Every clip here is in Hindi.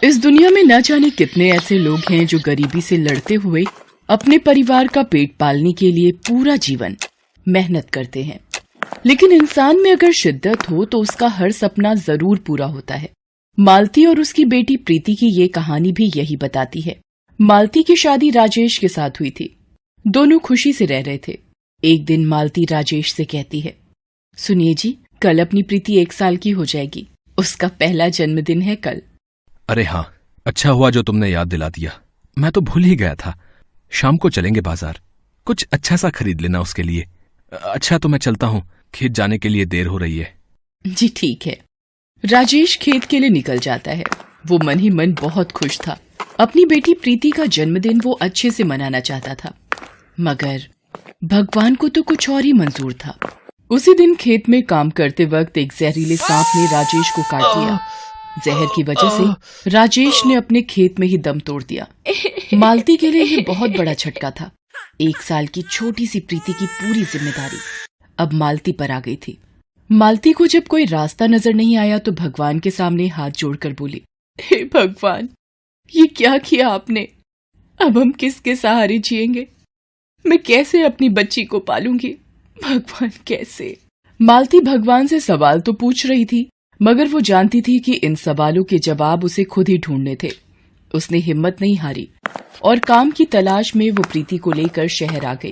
इस दुनिया में न जाने कितने ऐसे लोग हैं जो गरीबी से लड़ते हुए अपने परिवार का पेट पालने के लिए पूरा जीवन मेहनत करते हैं। लेकिन इंसान में अगर शिद्दत हो तो उसका हर सपना जरूर पूरा होता है। मालती और उसकी बेटी प्रीति की ये कहानी भी यही बताती है। मालती की शादी राजेश के साथ हुई थी। दोनों खुशी से रह रहे थे। एक दिन मालती राजेश से कहती है, सुनिए जी, कल अपनी प्रीति 1 साल की हो जाएगी। उसका पहला जन्मदिन है कल। अरे हाँ, अच्छा हुआ जो तुमने याद दिला दिया। मैं तो भूल ही गया था। शाम को चलेंगे बाजार, कुछ अच्छा सा खरीद लेना उसके लिए। अच्छा तो मैं चलता हूँ, खेत जाने के लिए देर हो रही है। जी ठीक है। राजेश खेत के लिए निकल जाता है। वो मन ही मन बहुत खुश था। अपनी बेटी प्रीति का जन्मदिन वो अच्छे से मनाना चाहता था, मगर भगवान को तो कुछ और ही मंजूर था। उसी दिन खेत में काम करते वक्त एक जहरीले सांप ने राजेश को काट लिया। जहर की वजह से राजेश ने अपने खेत में ही दम तोड़ दिया। मालती के लिए ये बहुत बड़ा झटका था। 1 साल की छोटी सी प्रीति की पूरी जिम्मेदारी अब मालती पर आ गई थी। मालती को जब कोई रास्ता नजर नहीं आया तो भगवान के सामने हाथ जोड़कर बोली, हे भगवान, ये क्या किया आपने? अब हम किसके सहारे जिएंगे? मैं कैसे अपनी बच्ची को पालूंगी? भगवान कैसे? मालती भगवान से सवाल तो पूछ रही थी, मगर वो जानती थी कि इन सवालों के जवाब उसे खुद ही ढूंढने थे। उसने हिम्मत नहीं हारी और काम की तलाश में वो प्रीति को लेकर शहर आ गई।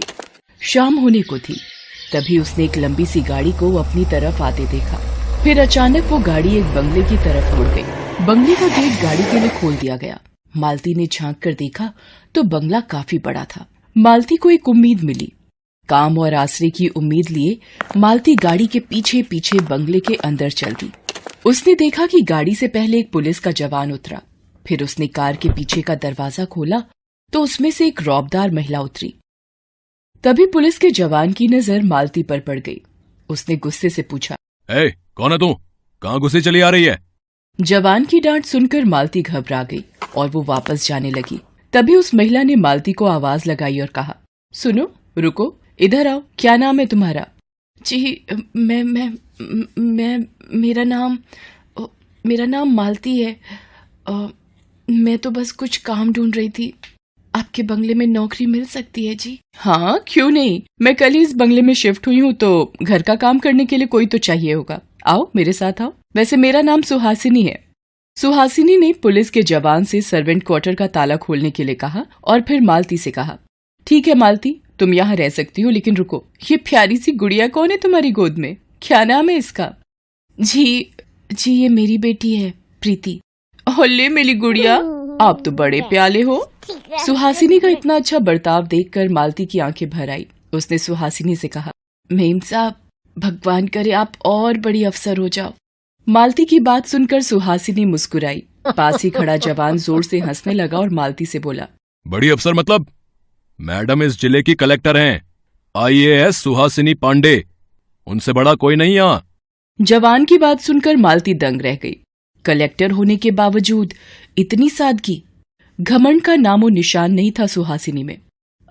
शाम होने को थी, तभी उसने एक लंबी सी गाड़ी को अपनी तरफ आते देखा। फिर अचानक वो गाड़ी एक बंगले की तरफ मुड़ गई। बंगले का गेट गाड़ी के लिए खोल दिया गया। मालती ने झांक कर देखा तो बंगला काफी बड़ा था। मालती को एक उम्मीद मिली। काम और आसरे की उम्मीद लिए मालती गाड़ी के पीछे पीछे बंगले के अंदर चल दी। उसने देखा कि गाड़ी से पहले एक पुलिस का जवान उतरा। फिर उसने कार के पीछे का दरवाजा खोला तो उसमें से एक रौबदार महिला उतरी। तभी पुलिस के जवान की नजर मालती पर पड़ गई। उसने गुस्से से पूछा, ए, कौन है तू? कहाँ घुसी चली आ रही है? जवान की डांट सुनकर मालती घबरा गई और वो वापस जाने लगी। तभी उस महिला ने मालती को आवाज लगाई और कहा, सुनो, रुको, इधर आओ। क्या नाम है तुम्हारा? जी, मैं मेरा नाम मालती है। मैं तो बस कुछ काम ढूंढ रही थी। आपके बंगले में नौकरी मिल सकती है जी? हाँ, क्यों नहीं। मैं कल ही इस बंगले में शिफ्ट हुई हूँ तो घर का काम करने के लिए कोई तो चाहिए होगा। आओ, मेरे साथ आओ। वैसे मेरा नाम सुहासिनी है। सुहासिनी ने पुलिस के जवान से सर्वेंट क्वार्टर का ताला खोलने के लिए कहा और फिर मालती से कहा, ठीक है मालती, तुम यहाँ रह सकती हो, लेकिन रुको, ये प्यारी सी गुड़िया कौन है तुम्हारी गोद में? क्या नाम है इसका? जी, ये मेरी बेटी है, प्रीति। ओले मेरी गुड़िया, आप तो बड़े प्याले हो। सुहासिनी का इतना अच्छा बर्ताव देखकर मालती की आंखें भर आई। उसने सुहासिनी से कहा, मेम साहब, भगवान करे आप और बड़ी अफसर हो जाओ। मालती की बात सुनकर सुहासिनी मुस्कुराई। पास ही खड़ा जवान जोर से हंसने लगा और मालती से बोला, बड़ी अफसर मतलब? मैडम इस जिले की कलेक्टर हैं, IAS सुहासिनी पांडे। उनसे बड़ा कोई नहीं यहाँ। जवान की बात सुनकर मालती दंग रह गई। कलेक्टर होने के बावजूद इतनी सादगी, घमंड का नामो निशान नहीं था सुहासिनी में।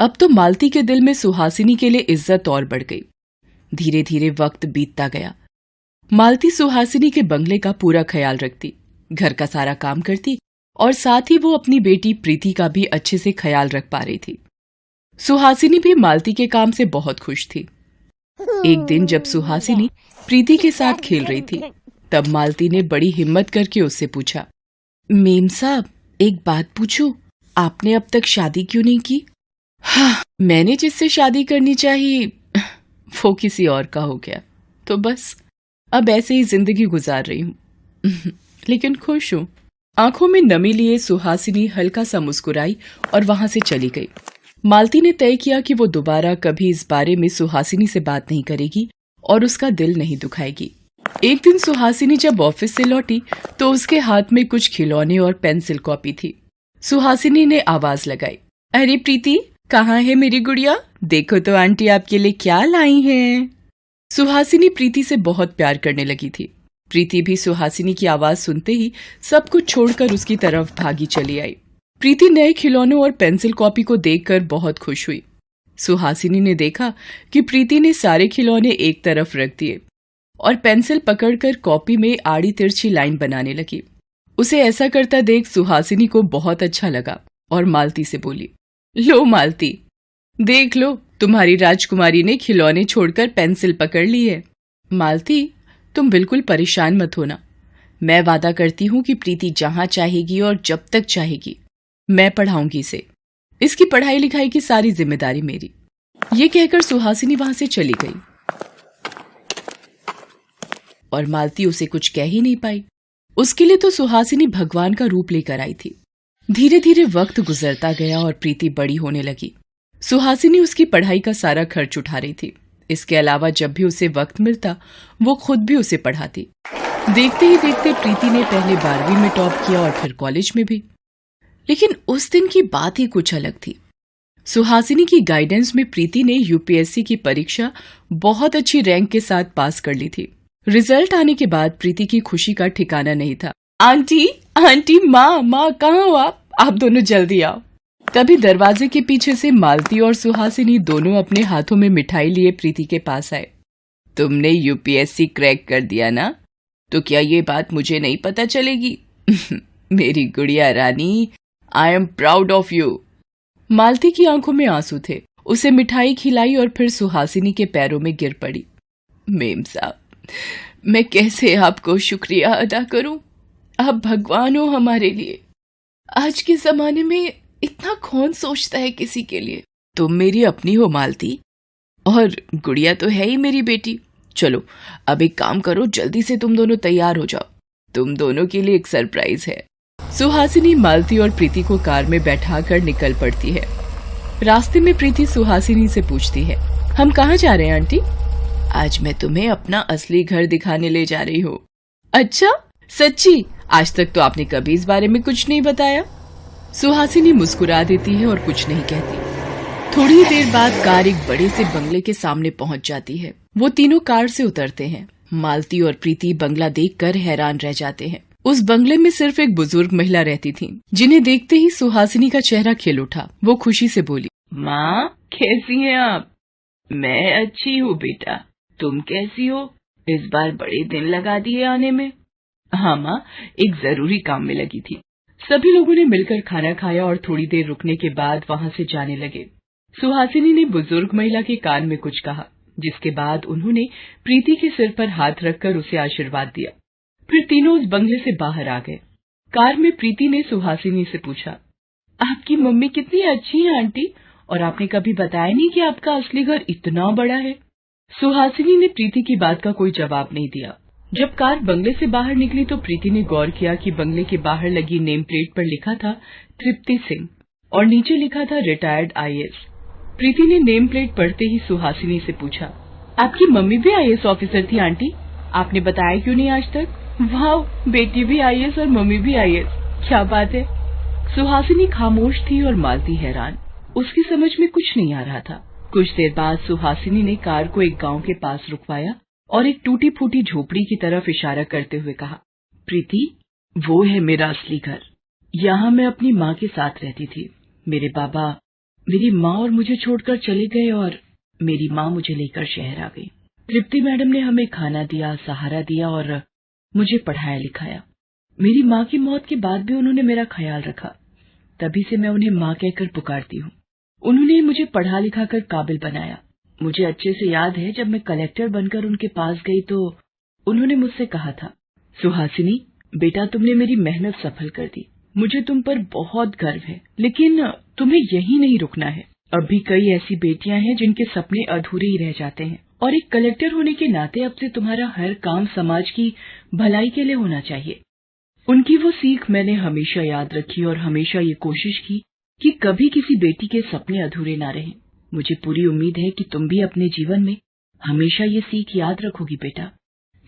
अब तो मालती के दिल में सुहासिनी के लिए इज्जत और बढ़ गई। धीरे धीरे वक्त बीतता गया। मालती सुहासिनी के बंगले का पूरा ख्याल रखती, घर का सारा काम करती और साथ ही वो अपनी बेटी प्रीति का भी अच्छे से ख्याल रख पा रही थी। सुहासिनी भी मालती के काम से बहुत खुश थी। एक दिन जब सुहासिनी प्रीति के साथ खेल रही थी, तब मालती ने बड़ी हिम्मत करके उससे पूछा, मेम साहब, एक बात पूछूं, आपने अब तक शादी क्यों नहीं की? हाँ, मैंने जिससे शादी करनी चाहिए वो किसी और का हो गया, तो बस अब ऐसे ही जिंदगी गुजार रही हूँ। लेकिन खुश हूँ। आंखों में नमी लिए सुहासिनी हल्का सा मुस्कुराई और वहां से चली गई। मालती ने तय किया कि वो दोबारा कभी इस बारे में सुहासिनी से बात नहीं करेगी और उसका दिल नहीं दुखाएगी। एक दिन सुहासिनी जब ऑफिस से लौटी तो उसके हाथ में कुछ खिलौने और पेंसिल कॉपी थी। सुहासिनी ने आवाज लगाई, अरे प्रीति, कहाँ है मेरी गुड़िया? देखो तो आंटी आपके लिए क्या लाई हैं। सुहासिनी प्रीति से बहुत प्यार करने लगी थी। प्रीति भी सुहासिनी की आवाज सुनते ही सब कुछ छोड़कर उसकी तरफ भागी चली आई। प्रीति नए खिलौनों और पेंसिल कॉपी को देखकर बहुत खुश हुई। सुहासिनी ने देखा कि प्रीति ने सारे खिलौने एक तरफ रख दिए और पेंसिल पकड़कर कॉपी में आड़ी तिरछी लाइन बनाने लगी। उसे ऐसा करता देख सुहासिनी को बहुत अच्छा लगा और मालती से बोली, लो मालती, देख लो, तुम्हारी राजकुमारी ने खिलौने छोड़कर पेंसिल पकड़ ली है। मालती, तुम बिल्कुल परेशान मत होना। मैं वादा करती हूँ कि प्रीति जहां चाहेगी और जब तक चाहेगी मैं पढ़ाऊंगी इसे। इसकी पढ़ाई लिखाई की सारी जिम्मेदारी मेरी। ये कहकर सुहासिनी वहां से चली गई और मालती उसे कुछ कह ही नहीं पाई। उसके लिए तो सुहासिनी भगवान का रूप लेकर आई थी। धीरे धीरे वक्त गुजरता गया और प्रीति बड़ी होने लगी। सुहासिनी उसकी पढ़ाई का सारा खर्च उठा रही थी। इसके अलावा जब भी उसे वक्त मिलता वो खुद भी उसे पढ़ाती। देखते ही देखते प्रीति ने पहले 12वीं में टॉप किया और फिर कॉलेज में भी। लेकिन उस दिन की बात ही कुछ अलग थी। सुहासिनी की गाइडेंस में प्रीति ने यूपीएससी की परीक्षा बहुत अच्छी रैंक के साथ पास कर ली थी। रिजल्ट आने के बाद प्रीति की खुशी का ठिकाना नहीं था। आंटी, आंटी, माँ, कहाँ हो आप दोनों जल्दी आओ। तभी दरवाजे के पीछे से मालती और सुहासिनी दोनों अपने हाथों में मिठाई लिए प्रीति के पास आए। तुमने यूपीएससी क्रैक कर दिया ना, तो क्या ये बात मुझे नहीं पता चलेगी? मेरी गुड़िया रानी, I am proud of you. Malti की आंखों में आंसू थे। उसे मिठाई खिलाई और फिर सुहासिनी के पैरों में गिर पड़ी। मेम साहब, मैं कैसे आपको शुक्रिया अदा करूं? आप भगवान हो हमारे लिए। आज के जमाने में इतना कौन सोचता है किसी के लिए। तुम मेरी अपनी हो मालती, और गुड़िया तो है ही मेरी बेटी। चलो अब एक काम करो, जल्दी से तुम दोनों तैयार हो जाओ, तुम दोनों के लिए एक सरप्राइज है। सुहासिनी मालती और प्रीति को कार में बैठाकर निकल पड़ती है। रास्ते में प्रीति सुहासिनी से पूछती है, हम कहाँ जा रहे हैं आंटी? आज मैं तुम्हें अपना असली घर दिखाने ले जा रही हूँ। अच्छा, सच्ची? आज तक तो आपने कभी इस बारे में कुछ नहीं बताया। सुहासिनी मुस्कुरा देती है और कुछ नहीं कहती। थोड़ी देर बाद कार एक बड़े से बंगले के सामने पहुंच जाती है। वो तीनों कार से उतरते हैं। मालती और प्रीति बंगला देखकर हैरान रह जाते हैं। उस बंगले में सिर्फ एक बुजुर्ग महिला रहती थी, जिन्हें देखते ही सुहासिनी का चेहरा खिल उठा। वो खुशी से बोली, माँ, कैसी हैं आप? मैं अच्छी हूँ बेटा, तुम कैसी हो? इस बार बड़े दिन लगा दिए आने में। हाँ माँ, एक जरूरी काम में लगी थी। सभी लोगों ने मिलकर खाना खाया और थोड़ी देर रुकने के बाद वहाँ से जाने लगे। सुहासिनी ने बुजुर्ग महिला के कान में कुछ कहा, जिसके बाद उन्होंने प्रीति के सिर पर हाथ रखकर उसे आशीर्वाद दिया। फिर तीनों उस बंगले से बाहर आ गए। कार में प्रीति ने सुहासिनी से पूछा, आपकी मम्मी कितनी अच्छी है आंटी, और आपने कभी बताया नहीं कि आपका असली घर इतना बड़ा है। सुहासिनी ने प्रीति की बात का कोई जवाब नहीं दिया। जब कार बंगले से बाहर निकली तो प्रीति ने गौर किया कि बंगले के बाहर लगी नेम प्लेट पर लिखा था तृप्ति सिंह और नीचे लिखा था रिटायर्ड आईएएस। प्रीति ने नेम प्लेट पढ़ते ही सुहासिनी से पूछा, आपकी मम्मी भी आईएएस ऑफिसर थी आंटी, आपने बताया क्यों नहीं आज तक? वाह, बेटी भी आईएएस और मम्मी भी आईएएस, क्या बात है। सुहासिनी खामोश थी और मालती हैरान। उसकी समझ में कुछ नहीं आ रहा था। कुछ देर बाद सुहासिनी ने कार को एक गांव के पास रुकवाया और एक टूटी फूटी झोपड़ी की तरफ इशारा करते हुए कहा, प्रीति, वो है मेरा असली घर। यहाँ मैं अपनी माँ के साथ रहती थी। मेरे बाबा मेरी माँ और मुझे छोड़कर चले गए और मेरी माँ मुझे लेकर शहर आ गई। तृप्ति मैडम ने हमें खाना दिया, सहारा दिया और मुझे पढ़ाया लिखाया। मेरी माँ की मौत के बाद भी उन्होंने मेरा ख्याल रखा, तभी से मैं उन्हें माँ कहकर पुकारती हूँ। उन्होंने मुझे पढ़ा लिखा कर काबिल बनाया। मुझे अच्छे से याद है, जब मैं कलेक्टर बनकर उनके पास गई तो उन्होंने मुझसे कहा था, सुहासिनी बेटा, तुमने मेरी मेहनत सफल कर दी, मुझे तुम पर बहुत गर्व है। लेकिन तुम्हें यही नहीं रुकना है। अब भी कई ऐसी बेटियां हैं जिनके सपने अधूरे ही रह जाते हैं, और एक कलेक्टर होने के नाते अब से तुम्हारा हर काम समाज की भलाई के लिए होना चाहिए। उनकी वो सीख मैंने हमेशा याद रखी और हमेशा ये कोशिश की कि कभी किसी बेटी के सपने अधूरे ना रहें। मुझे पूरी उम्मीद है कि तुम भी अपने जीवन में हमेशा ये सीख याद रखोगी बेटा।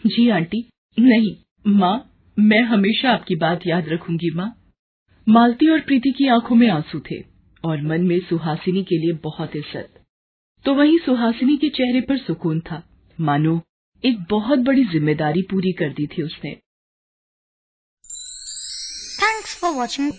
जी आंटी। नहीं माँ, मैं हमेशा आपकी बात याद रखूंगी माँ। मालती और प्रीति की आंखों में आंसू थे और मन में सुहासिनी के लिए बहुत इज्जत। तो वहीं सुहासिनी के चेहरे पर सुकून था, मानो एक बहुत बड़ी जिम्मेदारी पूरी कर दी थी उसने। Thanks for watching.